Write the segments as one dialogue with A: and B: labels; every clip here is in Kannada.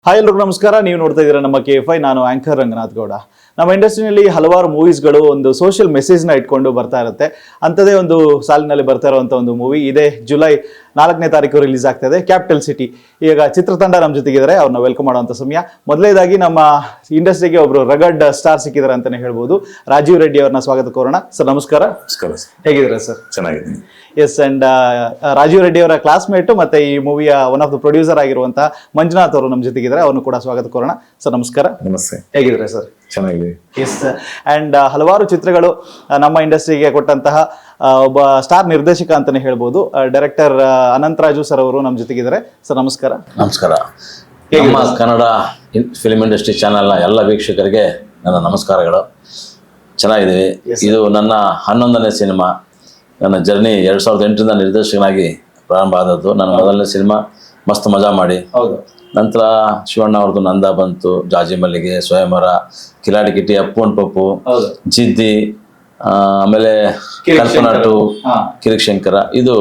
A: ಹಾಯ್ ಎಲ್ರಿಗೂ ನಮಸ್ಕಾರ. ನೀವು ನೋಡ್ತಾ ಇದ್ದೀರಾ ನಮ್ಮ KFI. ನಾನು ಆಂಕರ್ ರಂಗನಾಥ್ ಗೌಡ. ನಮ್ಮ ಇಂಡಸ್ಟ್ರಿನಲ್ಲಿ ಹಲವಾರು ಮೂವೀಸ್ಗಳು ಒಂದು ಸೋಷಿಯಲ್ ಮೆಸೇಜ್ನ ಇಟ್ಕೊಂಡು ಬರ್ತಾ ಇರುತ್ತೆ. ಅಂಥದ್ದೇ ಒಂದು ಸಾಲಿನಲ್ಲಿ ಬರ್ತಾ ಇರುವಂಥ ಒಂದು ಮೂವಿ ಇದೇ ಜುಲೈ 4ನೇ ತಾರೀಕು ರಿಲೀಸ್ ಆಗ್ತಾ ಇದೆ, ಕ್ಯಾಪಿಟಲ್ ಸಿಟಿ. ಈಗ ಚಿತ್ರತಂಡ ನಮ್ಮ ಜೊತೆಗಿದ್ದಾರೆ, ಅವ್ರನ್ನ ವೆಲ್ಕಮ್ ಮಾಡುವಂಥ ಸಮಯ. ಮೊದಲನೇದಾಗಿ ನಮ್ಮ ಇಂಡಸ್ಟ್ರಿಗೆ ಒಬ್ರು ರಗಡ್ ಸ್ಟಾರ್ ಸಿಕ್ಕಿದ್ದಾರೆ ಅಂತಾನೆ ಹೇಳ್ಬೋದು. ರಾಜೀವ್ ರೆಡ್ಡಿ ಅವ್ರನ್ನ ಸ್ವಾಗತ ಕೋರೋಣ. ಸರ್ ನಮಸ್ಕಾರ.
B: ನಮಸ್ಕಾರ.
A: ಹೇಗಿದ್ದೀರಾ ಸರ್?
B: ಚೆನ್ನಾಗಿದ್ದೀನಿ.
A: ಎಸ್, ಅಂಡ್ ರಾಜೀವ್ ರೆಡ್ಡಿ ಅವರ ಕ್ಲಾಸ್ಮೇಟು ಮತ್ತೆ ಈ ಮೂವಿಯ ಒನ್ ಆಫ್ ದ ಪ್ರೊಡ್ಯೂಸರ್ ಆಗಿರುವಂತಹ ಮಂಜುನಾಥ್ ಅವರು ನಮ್ಮ ಜೊತೆಗಿದ್ದಾರೆ, ಅವ್ರನ್ನು ಕೂಡ ಸ್ವಾಗತ ಕೋರೋಣ. ಸರ್ ನಮಸ್ಕಾರ.
B: ನಮಸ್ತೆ.
A: ಹೇಗಿದ್ರೆ ಸರ್?
B: ಚೆನ್ನಾಗಿದೆ.
A: ಎಸ್, ಅಂಡ್ ಹಲವಾರು ಚಿತ್ರಗಳು ನಮ್ಮ ಇಂಡಸ್ಟ್ರಿಗೆ ಕೊಟ್ಟಂತಹ ಒಬ್ಬ ಸ್ಟಾರ್ ನಿರ್ದೇಶಕ ಅಂತಾನೆ ಹೇಳ್ಬೋದು. ಡೈರೆಕ್ಟರ್ ಅನಂತರಾಜು ಸರ್ ಅವರು ನಮ್ಮ ಜೊತೆಗಿದ್ದಾರೆ. ಸರ್ ನಮಸ್ಕಾರ.
C: ನಮಸ್ಕಾರ. ನಮ್ಮ ಕನ್ನಡ ಫಿಲ್ಮ್ ಇಂಡಸ್ಟ್ರಿ ಚಾನೆಲ್ನ ಎಲ್ಲ ವೀಕ್ಷಕರಿಗೆ ನನ್ನ ನಮಸ್ಕಾರಗಳು. ಚೆನ್ನಾಗಿದ್ದೀವಿ. ಇದು ನನ್ನ 11ನೇ ಸಿನಿಮಾ. ನನ್ನ ಜರ್ನಿ 2008ರಿಂದ ನಿರ್ದೇಶಕನಾಗಿ ಪ್ರಾರಂಭ ಆದದ್ದು. ನನ್ನ ಮೊದಲನೇ ಸಿನಿಮಾ ಮಸ್ತ್ ಮಜಾ ಮಾಡಿ.
A: ಹೌದು.
C: ನಂತರ ಶಿವಣ್ಣ ಅವ್ರದ್ದು ನಂದ ಬಂತು, ಜಾಜಿ ಮಲ್ಲಿಗೆ, ಸ್ವಯಂವರ, ಕಿಲಾಡಿ ಕಿಟ್ಟಿ, ಅಪ್ಪು ಅಂಡ್ ಪಪ್ಪು, ಜಿದ್ದಿ, ಆಮೇಲೆ ಕಲ್ಪನಾಟು, ಕಿರಿಕ್ ಶಂಕರ. ಇದು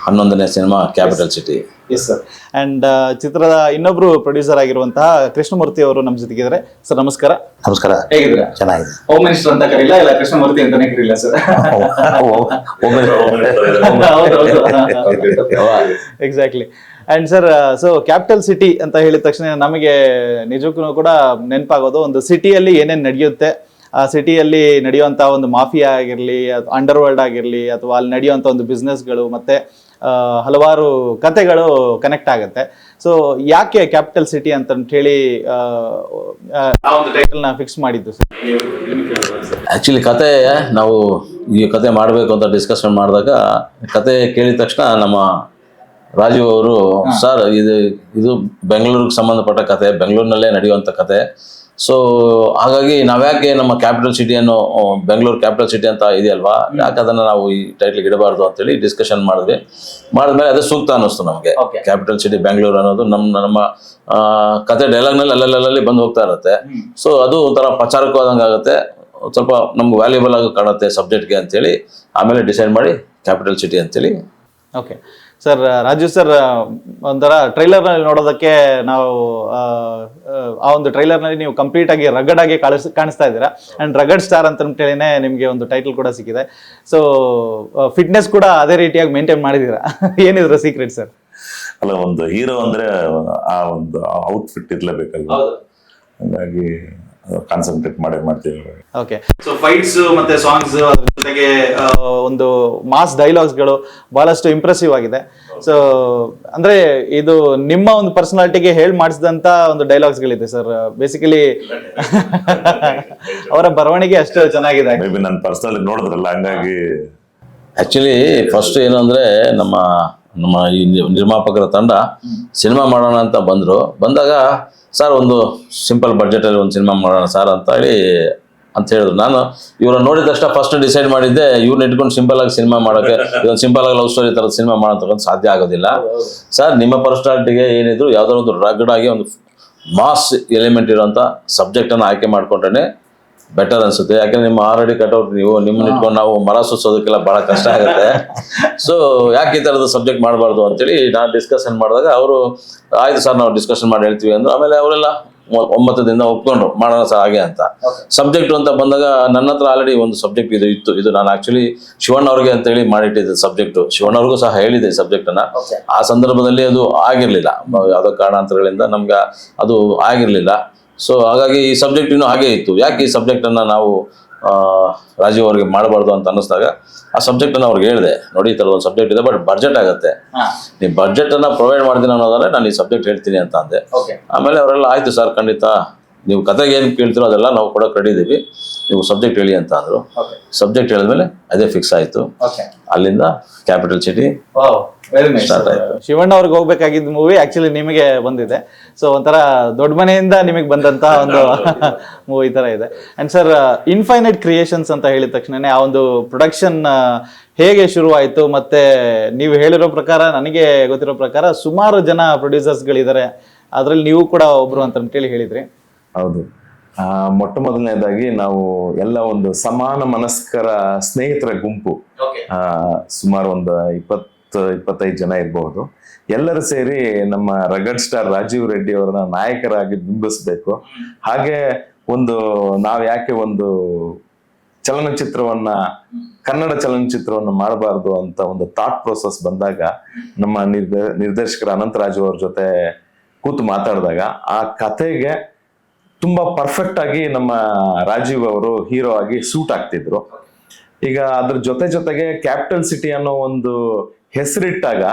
C: 11ನೇ cinema capital city.
A: Yes sir. And ಚಿತ್ರದ ಇನ್ನೊಬ್ರು ಪ್ರೊಡ್ಯೂಸರ್ ಆಗಿರುವಂತಹ ಕೃಷ್ಣಮೂರ್ತಿ ಅವರು ನಮ್ಮ ಜೊತೆಗಿದ್ದಾರೆ. ಸರ್ ನಮಸ್ಕಾರ.
C: ನಮಸ್ಕಾರ.
A: ಹೇಗಿದ್ದೀರಾ?
C: ಚೆನ್ನಾಗಿದೆ.
A: ಹೋಮ್ ಮಿನಿಸ್ಟರ್ ಅಂತ ಕರೀಲ್ಲ, ಇಲ್ಲ ಕೃಷ್ಣಮೂರ್ತಿ ಅಂತಾನೆ ಕರೀಲ್ಲ sir? Exactly. And sir, so capital city ಅಂತ ಹೇಳಿದ ತಕ್ಷಣ ನಮಗೆ ನಿಜಕ್ಕೂ ಕೂಡ ನೆನಪಾಗೋದು ಒಂದು ಸಿಟಿಯಲ್ಲಿ ಏನೇನು ನಡೆಯುತ್ತೆ, ಆ ಸಿಟಿಯಲ್ಲಿ ನಡೆಯುವಂಥ ಒಂದು ಮಾಫಿಯಾ ಆಗಿರಲಿ, ಅಂಡರ್ ವರ್ಲ್ಡ್ ಆಗಿರಲಿ, ಅಥವಾ ಅಲ್ಲಿ ನಡೆಯುವಂಥ ಒಂದು ಬಿಸ್ನೆಸ್ಗಳು, ಮತ್ತೆ ಹಲವಾರು ಕತೆಗಳು ಕನೆಕ್ಟ್ ಆಗುತ್ತೆ. ಸೊ ಯಾಕೆ ಕ್ಯಾಪಿಟಲ್ ಸಿಟಿ ಅಂತ ಹೇಳಿ ಆ ಒಂದು ಟೈಟಲ್ನ ಫಿಕ್ಸ್ ಮಾಡಿದ್ದು ಸರ್?
C: ಆ್ಯಕ್ಚುಲಿ ಕತೆ ನಾವು ಈ ಕತೆ ಮಾಡಬೇಕು ಅಂತ ಡಿಸ್ಕಷನ್ ಮಾಡಿದಾಗ ಕತೆ ಕೇಳಿದ ತಕ್ಷಣ ನಮ್ಮ ರಾಜೀವ್ ಅವರು, ಸರ್ ಇದು ಬೆಂಗಳೂರಿಗೆ ಸಂಬಂಧಪಟ್ಟ ಕತೆ, ಬೆಂಗಳೂರಿನಲ್ಲೇ ನಡೆಯುವಂಥ ಕತೆ. ಸೊ ಹಾಗಾಗಿ ನಾವ್ಯಾಕೆ ನಮ್ಮ ಕ್ಯಾಪಿಟಲ್ ಸಿಟಿಯನ್ನು ಬೆಂಗಳೂರು ಕ್ಯಾಪಿಟಲ್ ಸಿಟಿ ಅಂತ ಇದೆಯಲ್ವಾ, ಯಾಕೆ ಅದನ್ನು ನಾವು ಈ ಟೈಟ್ಲಿಗೆ ಇಡಬಾರ್ದು ಅಂತೇಳಿ ಡಿಸ್ಕಷನ್ ಮಾಡಿದ್ಮೇಲೆ ಅದೇ ಸೂಕ್ತ ಅನ್ನಿಸ್ತು ನಮಗೆ. ಕ್ಯಾಪಿಟಲ್ ಸಿಟಿ ಬೆಂಗಳೂರು ಅನ್ನೋದು ನಮ್ಮ ಕತೆ ಡೈಲಾಗ್ನಲ್ಲಿ ಅಲ್ಲಲ್ಲಿ ಬಂದು ಹೋಗ್ತಾ ಇರುತ್ತೆ. ಸೊ ಅದು ಒಂಥರ ಪ್ರಚಾರಕವಾದಂಗೆ ಆಗುತ್ತೆ, ಸ್ವಲ್ಪ ನಮ್ಗೆ ವ್ಯಾಲ್ಯೂಬಲ್ ಆಗಿ ಕಾಣುತ್ತೆ ಸಬ್ಜೆಕ್ಟ್ಗೆ ಅಂತೇಳಿ ಆಮೇಲೆ ಡಿಸೈಡ್ ಮಾಡಿ ಕ್ಯಾಪಿಟಲ್ ಸಿಟಿ ಅಂತೇಳಿ.
A: Okay sir. ರಾಜು ಸರ್, ಒಂಥರ ಟ್ರೈಲರ್ನಲ್ಲಿ ನೋಡೋದಕ್ಕೆ ನಾವು ಆ ಒಂದು ಟ್ರೈಲರ್ನಲ್ಲಿ ನೀವು ಕಂಪ್ಲೀಟ್ ಆಗಿ ರಗಡ್ ಆಗಿ ಕಾಣಿಸ್ತಾ ಇದ್ದೀರಾ. ಅಂಡ್ ರಗಡ್ ಸ್ಟಾರ್ ಅಂತ ಹೇಳಿನೇ ನಿಮಗೆ ಒಂದು ಟೈಟಲ್ ಕೂಡ ಸಿಕ್ಕಿದೆ. ಸೊ ಫಿಟ್ನೆಸ್ ಕೂಡ ಅದೇ ರೀತಿಯಾಗಿ ಮೇಂಟೈನ್ ಮಾಡಿದ್ದೀರಾ. ಏನಿದ್ರ ಸೀಕ್ರೆಟ್ ಸರ್?
B: ಅಲ್ಲ, ಒಂದು ಹೀರೋ ಅಂದ್ರೆ ಆ ಒಂದು ಔಟ್ಫಿಟ್ ಇರ್ಲೇಬೇಕಲ್ವ, ಹಾಗಾಗಿ ಕಾನ್ಸಂಟ್ರೇಟ್ ಮಾಡ್ತೀವಿ.
A: ಓಕೆ. ಸೊ ಫೈಟ್ಸ್ ಮತ್ತೆ ಸಾಂಗ್ಸ್, ಅದ್ರ ಜೊತೆಗೆ ಒಂದು ಮಾಸ್ ಡೈಲಾಗ್ಸ್ಗಳು ಬಹಳಷ್ಟು ಇಂಪ್ರೆಸಿವ್ ಆಗಿದೆ. ಸೊ ಅಂದ್ರೆ ಇದು ನಿಮ್ಮ ಒಂದು ಪರ್ಸನಾಲಿಟಿಗೆ ಹೇಳಿ ಮಾಡಿಸಿದಂತ ಒಂದು ಡೈಲಾಗ್ಸ್ಗಳಿದೆ ಸರ್. ಬೇಸಿಕಲಿ ಅವರ ಬರವಣಿಗೆ ಅಷ್ಟು ಚೆನ್ನಾಗಿದೆ.
B: ಮೇಬಿ ನನ್ನ ಪರ್ಸನಲ್ ನೋಡಿದ್ರಲ್ಲ, ಹಂಗಾಗಿ.
C: ಆ್ಯಕ್ಚುಲಿ ಫಸ್ಟ್ ಏನು ಅಂದರೆ ನಮ್ಮ ಈ ನಿರ್ಮಾಪಕರ ತಂಡ ಸಿನಿಮಾ ಮಾಡೋಣ ಅಂತ ಬಂದಾಗ ಸರ್ ಒಂದು ಸಿಂಪಲ್ ಬಡ್ಜೆಟಲ್ಲಿ ಒಂದು ಸಿನಿಮಾ ಮಾಡೋಣ ಸರ್ ಅಂತ ಹೇಳಿದ್ರು. ನಾನು ಇವ್ರನ್ನ ನೋಡಿದ ತಕ್ಷಣ ಫಸ್ಟ್ ಡಿಸೈಡ್ ಮಾಡಿದ್ದೆ, ಇವ್ರನ್ನ ಇಟ್ಕೊಂಡು ಸಿಂಪಲ್ ಆಗಿ ಸಿನಿಮಾ ಮಾಡೋಕ್ಕೆ, ಇದೊಂದು ಸಿಂಪಲ್ ಆಗಿ ಲವ್ ಸ್ಟೋರಿ ಥರದ ಸಿನಿಮಾ ಮಾಡೋತಕ್ಕಂಥ ಸಾಧ್ಯ ಆಗೋದಿಲ್ಲ ಸರ್. ನಿಮ್ಮ ಪರ್ಸನಾಲಿಟಿಗೆ ಏನಿದ್ರು ಯಾವುದೋ ಒಂದು ರಗಡ್ ಆಗಿ ಒಂದು ಮಾಸ್ ಎಲಿಮೆಂಟ್ ಇರೋಂಥ ಸಬ್ಜೆಕ್ಟನ್ನು ಆಯ್ಕೆ ಮಾಡ್ಕೊಂಡ್ರೆ ಬೆಟರ್ ಅನ್ಸುತ್ತೆ. ಯಾಕಂದ್ರೆ ನಿಮ್ಮ ಆಲ್ರೆಡಿ ಕಟ್ಔಟ್, ನಿಮ್ಮನ್ನ ಇಟ್ಕೊಂಡು ನಾವು ಮರ ಸುಸೋದಕ್ಕೆಲ್ಲ ಬಹಳ ಕಷ್ಟ ಆಗುತ್ತೆ. ಸೊ ಯಾಕೆ ಈ ಥರದ ಸಬ್ಜೆಕ್ಟ್ ಮಾಡಬಾರ್ದು ಅಂತೇಳಿ ನಾನು ಡಿಸ್ಕಷನ್ ಮಾಡಿದಾಗ ಅವರು ಆಯ್ತು ಸರ್ ನಾವು ಡಿಸ್ಕಷನ್ ಮಾಡಿ ಹೇಳ್ತೀವಿ ಅಂದರು. ಆಮೇಲೆ ಅವರೆಲ್ಲ ಒಮ್ಮತದಿಂದ ಒಪ್ಕೊಂಡ್ರು ಮಾಡೋಣ ಸರ್ ಹಾಗೆ ಅಂತ. ಸಬ್ಜೆಕ್ಟ್ ಅಂತ ಬಂದಾಗ ನನ್ನ ಹತ್ರ ಆಲ್ರೆಡಿ ಒಂದು ಸಬ್ಜೆಕ್ಟ್ ಇದು ನಾನು ಆಕ್ಚುಲಿ ಶಿವಣ್ಣ ಅವ್ರಿಗೆ ಅಂತ ಹೇಳಿ ಮಾಡಿಟ್ಟಿದ್ದೆ ಸಬ್ಜೆಕ್ಟು. ಶಿವಣ್ಣ ಅವ್ರಿಗೂ ಸಹ ಹೇಳಿದೆ ಸಬ್ಜೆಕ್ಟನ್ನು. ಆ ಸಂದರ್ಭದಲ್ಲಿ ಅದು ಆಗಿರಲಿಲ್ಲ, ಯಾವುದೋ ಕಾರಣಾಂತರಗಳಿಂದ ನಮ್ಗೆ ಅದು ಆಗಿರಲಿಲ್ಲ. ಸೊ ಹಾಗಾಗಿ ಈ ಸಬ್ಜೆಕ್ಟ್ ಇನ್ನೂ ಹಾಗೇ ಇತ್ತು. ಯಾಕೆ ಈ ಸಬ್ಜೆಕ್ಟನ್ನು ನಾವು ರಾಜೀವ್ ಅವ್ರಿಗೆ ಮಾಡಬಾರ್ದು ಅಂತ ಅನ್ನಿಸ್ದಾಗ ಆ ಸಬ್ಜೆಕ್ಟನ್ನು ಅವ್ರಿಗೆ ಹೇಳಿದೆ, ನೋಡಿ ಈ ಥರದ ಒಂದು ಸಬ್ಜೆಕ್ಟ್ ಇದೆ, ಬಟ್ ಬಡ್ಜೆಟ್ ಆಗುತ್ತೆ, ನೀವು ಬಡ್ಜೆಟನ್ನು ಪ್ರೊವೈಡ್ ಮಾಡ್ತೀನಿ ಅನ್ನೋದಾದ್ರೆ ನಾನು ಈ ಸಬ್ಜೆಕ್ಟ್ ಹೇಳ್ತೀನಿ ಅಂತ ಅಂದೆ. ಆಮೇಲೆ ಅವರೆಲ್ಲ ಆಯಿತು ಸರ್, ಖಂಡಿತ ನೀವು ಕತೆಗೆ ಏನು ಕೇಳ್ತೀರೋ ಅದೆಲ್ಲ ನಾವು ಕೊಡೋಕೆ ರೆಡಿ ಇದ್ದೀವಿ, ನೀವು ಸಬ್ಜೆಕ್ಟ್ ಹೇಳಿ ಅಂತ ಅಂದರು. ಸಬ್ಜೆಕ್ಟ್ ಹೇಳಿದ್ಮೇಲೆ ಅದೇ ಫಿಕ್ಸ್ ಆಯಿತು. ಅಲ್ಲಿಂದ ಕ್ಯಾಪಿಟಲ್ ಸಿಟಿ ಸ್ಟಾರ್ಟ್ ಆಯಿತು.
A: ಶಿವಣ್ಣ ಅವ್ರಿಗೆ ಹೋಗ್ಬೇಕಾಗಿದ್ದ ಮೂವಿ ಆಕ್ಚುಲಿ ನಿಮಗೆ ಬಂದಿದೆ. ಸೊ ಒಂಥರ ದೊಡ್ಡ ಮನೆಯಿಂದ ನಿಮಗೆ ಬಂದಂತಹ ಒಂದು ಮೂವಿ ತರ ಇದೆ. ಅಂಡ್ ಸರ್, ಇನ್ಫೈನೈಟ್ ಕ್ರಿಯೇಷನ್ಸ್ ಅಂತ ಹೇಳಿದ ತಕ್ಷಣ ಆ ಒಂದು ಪ್ರೊಡಕ್ಷನ್ ಹೇಗೆ ಶುರುವಾಯಿತು? ಮತ್ತೆ ನೀವು ಹೇಳಿರೋ ಪ್ರಕಾರ, ನನಗೆ ಗೊತ್ತಿರೋ ಪ್ರಕಾರ ಸುಮಾರು ಜನ ಪ್ರೊಡ್ಯೂಸರ್ಸ್ಗಳಿದ್ದಾರೆ, ಅದರಲ್ಲಿ ನೀವು ಕೂಡ ಒಬ್ರು ಅಂತ ಹೇಳಿ ಹೇಳಿದ್ರಿ.
B: ಹೌದು. ಮೊಟ್ಟ ಮೊದಲನೇದಾಗಿ ನಾವು ಎಲ್ಲ ಒಂದು ಸಮಾನ ಮನಸ್ಕರ ಸ್ನೇಹಿತರ ಗುಂಪು, ಸುಮಾರು ಒಂದು 20-25 ಜನ ಇರಬಹುದು. ಎಲ್ಲರೂ ಸೇರಿ ನಮ್ಮ ರಗಡ್ ಸ್ಟಾರ್ ರಾಜೀವ್ ರೆಡ್ಡಿ ಅವರನ್ನ ನಾಯಕರಾಗಿ ಬಿಂಬಿಸ್ಬೇಕು. ಹಾಗೆ ನಾವ್ ಯಾಕೆ ಒಂದು ಚಲನಚಿತ್ರವನ್ನ, ಕನ್ನಡ ಚಲನಚಿತ್ರವನ್ನ ಮಾಡಬಾರ್ದು ಅಂತ ಒಂದು ಥಾಟ್ ಪ್ರೋಸೆಸ್ ಬಂದಾಗ ನಮ್ಮ ನಿರ್ದೇಶಕರ ಅನಂತರಾಜು ಅವ್ರ ಜೊತೆ ಕೂತು ಮಾತಾಡಿದಾಗ ಆ ಕಥೆಗೆ ತುಂಬಾ ಪರ್ಫೆಕ್ಟ್ ಆಗಿ ನಮ್ಮ ರಾಜೀವ್ ಅವರು ಹೀರೋ ಆಗಿ ಸೂಟ್ ಆಗ್ತಿದ್ರು. ಈಗ ಅದ್ರ ಜೊತೆಗೆ ಕ್ಯಾಪಿಟಲ್ ಸಿಟಿ ಅನ್ನೋ ಒಂದು ಹೆಸರಿಟ್ಟಾಗ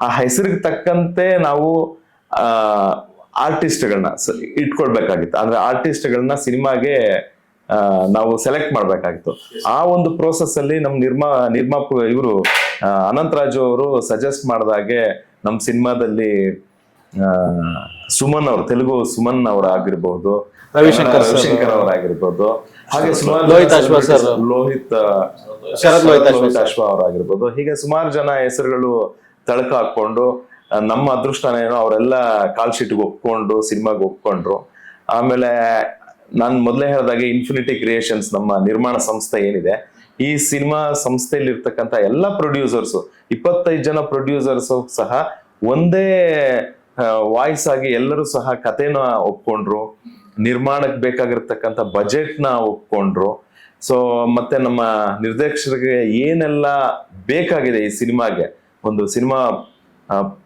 B: ಆ ಹೆಸರಿಗೆ ತಕ್ಕಂತೆ ನಾವು ಆರ್ಟಿಸ್ಟ್ಗಳನ್ನ ಇಟ್ಕೊಳ್ಬೇಕಾಗಿತ್ತು. ಅಂದ್ರೆ ಆರ್ಟಿಸ್ಟ್ಗಳನ್ನ ಸಿನಿಮಾಗೆ ನಾವು ಸೆಲೆಕ್ಟ್ ಮಾಡ್ಬೇಕಾಗಿತ್ತು. ಆ ಒಂದು ಪ್ರೋಸೆಸ್ ಅಲ್ಲಿ ನಮ್ ನಿರ್ಮಾಪಕ ಇವರು ಅನಂತರಾಜು ಅವರು ಸಜೆಸ್ಟ್ ಮಾಡಿದಾಗೆ ನಮ್ಮ ಸಿನಿಮಾದಲ್ಲಿ ಸುಮನ್ ಅವರು, ತೆಲುಗು ಸುಮನ್ ಅವರಾಗಿರ್ಬಹುದು, ರವಿಶಂಕರ್ ಅವರಾಗಿರ್ಬೋದು, ಹಾಗೆ ಲೋಹಿತ್ ಅಶ್ವಾ ಅವರಾಗಿರ್ಬೋದು, ಹೀಗೆ ಸುಮಾರು ಜನ ಹೆಸರುಗಳು ತಳಕ ಹಾಕೊಂಡು ನಮ್ಮ ಅದೃಷ್ಟನೇನೋ ಅವರೆಲ್ಲ ಕಾಲ್ ಶೀಟ್ಗೆ ಒಪ್ಕೊಂಡು ಸಿನಿಮಾಗೆ ಒಪ್ಕೊಂಡ್ರು. ಆಮೇಲೆ ನಾನು ಮೊದಲೇ ಹೇಳಿದಾಗೆ ಇನ್ಫಿನಿಟಿ ಕ್ರಿಯೇಷನ್ಸ್ ನಮ್ಮ ನಿರ್ಮಾಣ ಸಂಸ್ಥೆ ಏನಿದೆ, ಈ ಸಿನಿಮಾ ಸಂಸ್ಥೆಯಲ್ಲಿ ಇರ್ತಕ್ಕಂಥ ಎಲ್ಲ ಪ್ರೊಡ್ಯೂಸರ್ಸು, 25 ಜನ ಪ್ರೊಡ್ಯೂಸರ್ಸು ಸಹ ಒಂದೇ ವಾಯ್ಸ್ ಆಗಿ ಎಲ್ಲರೂ ಸಹ ಕಥೆನ ಒಪ್ಕೊಂಡ್ರು, ನಿರ್ಮಾಣಕ್ಕೆ ಬೇಕಾಗಿರ್ತಕ್ಕಂಥ ಬಜೆಟ್ನ ಒಪ್ಕೊಂಡ್ರು. ಸೊ ಮತ್ತೆ ನಮ್ಮ ನಿರ್ದೇಶಕರಿಗೆ ಏನೆಲ್ಲ ಬೇಕಾಗಿದೆ ಈ ಸಿನಿಮಾಗೆ, ಒಂದು ಸಿನಿಮಾ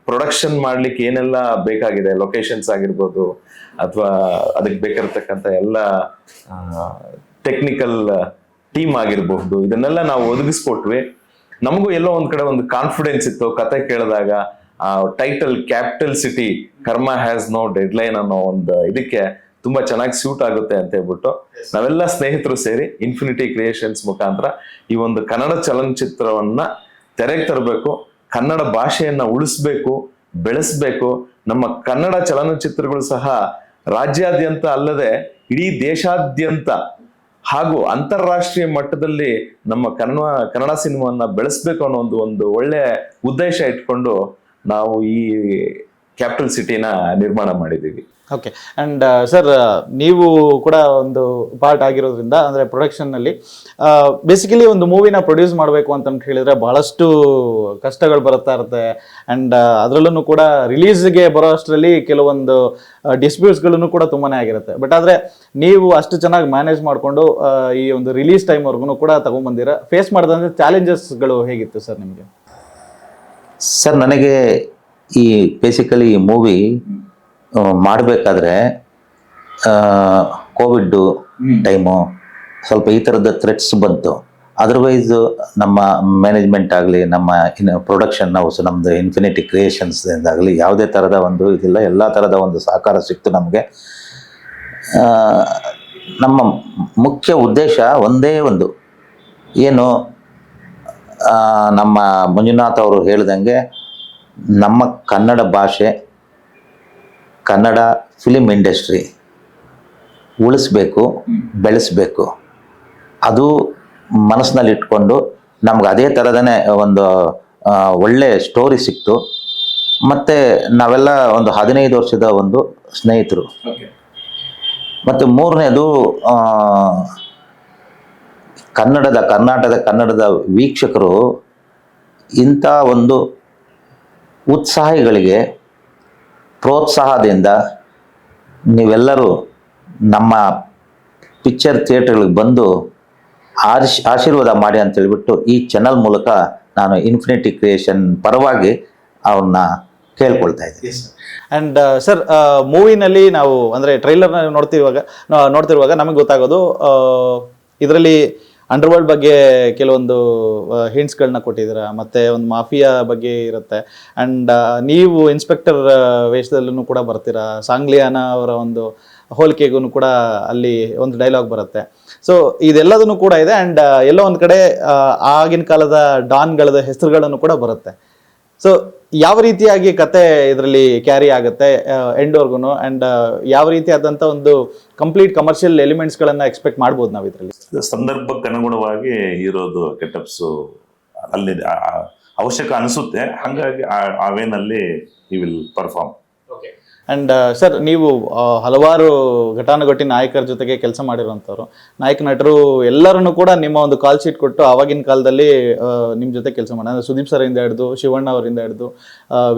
B: ಪ್ರೊಡಕ್ಷನ್ ಮಾಡ್ಲಿಕ್ಕೆ ಏನೆಲ್ಲ ಬೇಕಾಗಿದೆ, ಲೊಕೇಶನ್ಸ್ ಆಗಿರ್ಬೋದು ಅಥವಾ ಅದಕ್ಕೆ ಬೇಕಾಗಿರ್ತಕ್ಕಂಥ ಎಲ್ಲ ಟೆಕ್ನಿಕಲ್ ಟೀಮ್ ಆಗಿರ್ಬಹುದು, ಇದನ್ನೆಲ್ಲ ನಾವು ಒದಗಿಸ್ಕೊಟ್ವಿ. ನಮಗೂ ಎಲ್ಲೋ ಒಂದ್ ಕಡೆ ಒಂದು ಕಾನ್ಫಿಡೆನ್ಸ್ ಇತ್ತು. ಕತೆ ಕೇಳಿದಾಗ ಆ ಟೈಟಲ್ ಕ್ಯಾಪಿಟಲ್ ಸಿಟಿ ಕರ್ಮ ಹ್ಯಾಸ್ ನೋ ಡೆಡ್ಲೈನ್ ಅನ್ನೋ ಒಂದು ಇದಕ್ಕೆ ತುಂಬಾ ಚೆನ್ನಾಗಿ ಸೂಟ್ ಆಗುತ್ತೆ ಅಂತ ಹೇಳ್ಬಿಟ್ಟು ನಾವೆಲ್ಲ ಸ್ನೇಹಿತರು ಸೇರಿ ಇನ್ಫಿನಿಟಿ ಕ್ರಿಯೇಷನ್ಸ್ ಮುಖಾಂತರ ಈ ಒಂದು ಕನ್ನಡ ಚಲನಚಿತ್ರವನ್ನ ತೆರೆಗೆ ತರಬೇಕು, ಕನ್ನಡ ಭಾಷೆಯನ್ನ ಉಳಿಸ್ಬೇಕು, ಬೆಳೆಸ್ಬೇಕು. ನಮ್ಮ ಕನ್ನಡ ಚಲನಚಿತ್ರಗಳು ಸಹ ರಾಜ್ಯಾದ್ಯಂತ ಅಲ್ಲದೆ ಇಡೀ ದೇಶಾದ್ಯಂತ ಹಾಗೂ ಅಂತಾರಾಷ್ಟ್ರೀಯ ಮಟ್ಟದಲ್ಲಿ ನಮ್ಮ ಕನ್ನಡ ಸಿನಿಮಾವನ್ನ ಬೆಳೆಸ್ಬೇಕು ಅನ್ನೋ ಒಂದು ಒಳ್ಳೆ ಉದ್ದೇಶ ಇಟ್ಕೊಂಡು ನಾವು ಈ ಕ್ಯಾಪಿಟಲ್ ಸಿಟಿನ ನಿರ್ಮಾಣ ಮಾಡಿದ್ದೀವಿ.
A: ಓಕೆ. ಅಂಡ್ ಸರ್, ನೀವು ಕೂಡ ಒಂದು ಪಾರ್ಟ್ ಆಗಿರೋದ್ರಿಂದ, ಅಂದರೆ ಪ್ರೊಡಕ್ಷನ್ನಲ್ಲಿ ಬೇಸಿಕಲಿ ಒಂದು ಮೂವಿನ ಪ್ರೊಡ್ಯೂಸ್ ಮಾಡಬೇಕು ಅಂತ ಹೇಳಿದ್ರೆ ಬಹಳಷ್ಟು ಕಷ್ಟಗಳು ಬರ್ತಾ ಇರುತ್ತೆ. ಆ್ಯಂಡ್ ಅದರಲ್ಲೂ ಕೂಡ ರಿಲೀಸ್ಗೆ ಬರೋ ಅಷ್ಟರಲ್ಲಿ ಕೆಲವೊಂದು ಡಿಸ್ಪ್ಯೂಟ್ಸ್ಗಳನ್ನು ಕೂಡ ತುಂಬಾ ಆಗಿರುತ್ತೆ. ಬಟ್ ಆದರೆ ನೀವು ಅಷ್ಟು ಚೆನ್ನಾಗಿ ಮ್ಯಾನೇಜ್ ಮಾಡಿಕೊಂಡು ಈ ಒಂದು ರಿಲೀಸ್ ಟೈಮ್ವರೆಗೂ ಕೂಡ ತಗೊಂಡ್ಬಂದಿರ. ಫೇಸ್ ಮಾಡಿದಂಥ ಚಾಲೆಂಜಸ್ಗಳು ಹೇಗಿತ್ತು ಸರ್ ನಿಮಗೆ?
D: ಸರ್, ನನಗೆ ಈ ಬೇಸಿಕಲಿ ಈ ಮೂವಿ ಮಾಡಬೇಕಾದ್ರೆ ಕೋವಿಡ್ಡು ಟೈಮು ಸ್ವಲ್ಪ ಈ ಥರದ ಥ್ರೆಟ್ಸ್ ಬಂತು. ಅದರ್ವೈಸ್ ನಮ್ಮ ಮ್ಯಾನೇಜ್ಮೆಂಟ್ ಆಗಲಿ, ನಮ್ಮ ಪ್ರೊಡಕ್ಷನ್ ಹೌಸ್, ನಮ್ಮದು ಇನ್ಫಿನಿಟಿ ಕ್ರಿಯೇಷನ್ಸ್ದಾಗಲಿ ಯಾವುದೇ ಥರದ ಒಂದು ಇದಿಲ್ಲ, ಎಲ್ಲ ಥರದ ಒಂದು ಸಹಕಾರ ಸಿಕ್ತು ನಮಗೆ. ನಮ್ಮ ಮುಖ್ಯ ಉದ್ದೇಶ ಒಂದೇ ಒಂದು, ಏನು ನಮ್ಮ ಮಂಜುನಾಥ್ ಅವರು ಹೇಳ್ದಂಗೆ ನಮ್ಮ ಕನ್ನಡ ಭಾಷೆ, ಕನ್ನಡ ಫಿಲಿಮ್ ಇಂಡಸ್ಟ್ರಿ ಉಳಿಸ್ಬೇಕು, ಬೆಳೆಸಬೇಕು. ಅದು ಮನಸ್ಸಿನಲ್ಲಿ ಇಟ್ಕೊಂಡು ನಮ್ಗೆ ಅದೇ ಥರದನೇ ಒಂದು ಒಳ್ಳೆ ಸ್ಟೋರಿ ಸಿಕ್ತು. ಮತ್ತು ನಾವೆಲ್ಲ ಒಂದು 15 ವರ್ಷದ ಒಂದು ಸ್ನೇಹಿತರು. ಮತ್ತು ಮೂರನೇದು ಕನ್ನಡದ ವೀಕ್ಷಕರು ಇಂಥ ಒಂದು ಉತ್ಸಾಹಿಗಳಿಗೆ ಪ್ರೋತ್ಸಾಹದಿಂದ ನೀವೆಲ್ಲರೂ ನಮ್ಮ ಪಿಕ್ಚರ್ ಥಿಯೇಟರ್ಗಳಿಗೆ ಬಂದು ಆಶೀರ್ವಾದ ಮಾಡಿ ಅಂತ ಹೇಳ್ಬಿಟ್ಟು ಈ ಚಾನಲ್ ಮೂಲಕ ನಾನು ಇನ್ಫಿನಿಟಿ ಕ್ರಿಯೇಷನ್ ಪರವಾಗಿ ಅವ್ರನ್ನ ಕೇಳ್ಕೊಳ್ತಾ ಇದ್ದೀನಿ.
A: ಆ್ಯಂಡ್ ಸರ್, ಮೂವಿನಲ್ಲಿ ನಾವು ಅಂದರೆ ಟ್ರೈಲರ್ನ ನೋಡ್ತಿರುವಾಗ ನಮಗೆ ಗೊತ್ತಾಗೋದು ಇದರಲ್ಲಿ ಅಂಡರ್ವರ್ಲ್ಡ್ ಬಗ್ಗೆ ಕೆಲವೊಂದು ಹಿಂಟ್ಸ್ಗಳನ್ನ ಕೊಟ್ಟಿದ್ದೀರಾ, ಮತ್ತು ಒಂದು ಮಾಫಿಯಾ ಬಗ್ಗೆ ಇರುತ್ತೆ. ಆ್ಯಂಡ್ ನೀವು ಇನ್ಸ್ಪೆಕ್ಟರ್ ವೇಷದಲ್ಲೂ ಕೂಡ ಬರ್ತೀರಾ. ಸಾಂಗ್ಲಿಯಾನ ಅವರ ಒಂದು ಹೋಲಿಕೆಗೂ ಕೂಡ ಅಲ್ಲಿ ಒಂದು ಡೈಲಾಗ್ ಬರುತ್ತೆ. ಸೊ ಇದೆಲ್ಲದನ್ನು ಕೂಡ ಇದೆ. ಆ್ಯಂಡ್ ಎಲ್ಲೋ ಒಂದು ಕಡೆ ಆಗಿನ ಕಾಲದ ಡಾನ್ಗಳದ ಹೆಸರುಗಳನ್ನು ಕೂಡ ಬರುತ್ತೆ. ಸೊ ಯಾವ ರೀತಿಯಾಗಿ ಕತೆ ಇದರಲ್ಲಿ ಕ್ಯಾರಿ ಆಗುತ್ತೆ ಎಂಡ್ವರ್ಗು, ಆ್ಯಂಡ್ ಯಾವ ರೀತಿಯಾದಂಥ ಒಂದು ಕಂಪ್ಲೀಟ್ ಕಮರ್ಷಿಯಲ್ ಎಲಿಮೆಂಟ್ಸ್ಗಳನ್ನು ಎಕ್ಸ್ಪೆಕ್ಟ್ ಮಾಡ್ಬೋದು ನಾವು ಇದರಲ್ಲಿ?
E: ಸಂದರ್ಭಕ್ಕೆ ಅನುಗುಣವಾಗಿ ಇರೋದು ಗೆಟಪ್ಸು ಅಲ್ಲಿ ಅವಶ್ಯಕ ಅನಿಸುತ್ತೆ. ಹಾಗಾಗಿ ಆ ವೇನಲ್ಲಿ ಈ ವಿಲ್ ಪರ್ಫಾರ್ಮ್.
A: ಆ್ಯಂಡ್ ಸರ್ ನೀವು ಹಲವಾರು ಘಟಾನುಘಟಿ ನಾಯಕರ ಜೊತೆಗೆ ಕೆಲಸ ಮಾಡಿರುವಂಥವ್ರು, ನಾಯಕ ನಟರು ಎಲ್ಲರನ್ನು ಕೂಡ ನಿಮ್ಮ ಒಂದು ಕಾಲ್ ಶೀಟ್ ಕೊಟ್ಟು ಆವಾಗಿನ ಕಾಲದಲ್ಲಿ ನಿಮ್ಮ ಜೊತೆ ಕೆಲಸ ಮಾಡಿ, ಅಂದರೆ ಸುದೀಪ್ ಸರಿಂದ ಹಿಡಿದು ಶಿವಣ್ಣ ಅವರಿಂದ ಹಿಡಿದು